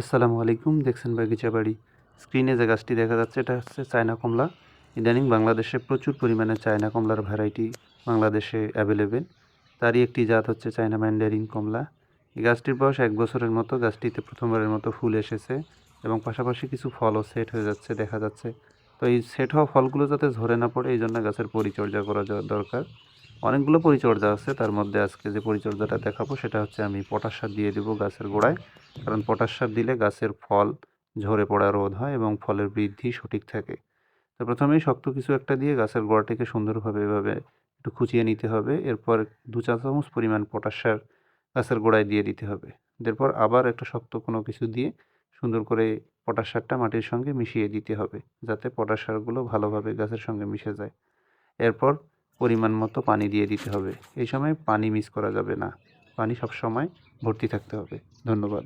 আসসালামু আলাইকুম। দেখছেন বাগিচা বাড়ি। স্ক্রিনে যে গাছটি দেখা যাচ্ছে এটা হচ্ছে চায়না কমলা। ইদানিং বাংলাদেশে প্রচুর পরিমাণে চায়না কমলার ভ্যারাইটি বাংলাদেশে অ্যাভেলেবেল। তারই একটি জাত হচ্ছে চায়না ম্যান্ডারিন কমলা। এই গাছটির বয়স ১ বছরের মতো। গাছটিতে প্রথমবারের মতো ফুল এসেছে এবং পাশাপাশি কিছু ফলও সেট হয়ে যাচ্ছে দেখা যাচ্ছে। তো এই সেট হওয়া ফলগুলো যাতে ঝরে না পড়ে এইজন্য গাছের পরিচর্যা করা দরকার। অনেকগুলো পরিচর্যা আছে, তার মধ্যে আজকে যে পরিচর্যাটা দেখাবো সেটা হচ্ছে আমি পটাশ সার দিয়ে দেবো গাছের গোড়ায়। কারণ পটাশ সার দিলে গাছের ফল ঝরে পড়া রোধ হয় এবং ফলের বৃদ্ধি সঠিক থাকে। তো প্রথমেই শক্ত কিছু একটা দিয়ে গাছের গোড়াটিকে সুন্দরভাবে এভাবে একটু খুঁচিয়ে নিতে হবে। এরপর ২ চা চামচ পরিমাণ পটাশ সার গাছের গোড়ায় দিয়ে দিতে হবে। এরপর আবার একটা শক্ত কোনো কিছু দিয়ে সুন্দর করে পটাশ সারটা মাটির সঙ্গে মিশিয়ে দিতে হবে, যাতে পটাশ সারগুলো ভালোভাবে গাছের সঙ্গে মিশে যায়। এরপর পরিমাণ মতো পানি দিয়ে দিতে হবে। এই সময় পানি মিস করা যাবে না। পানি সবসময় ভর্তি থাকতে হবে। ধন্যবাদ।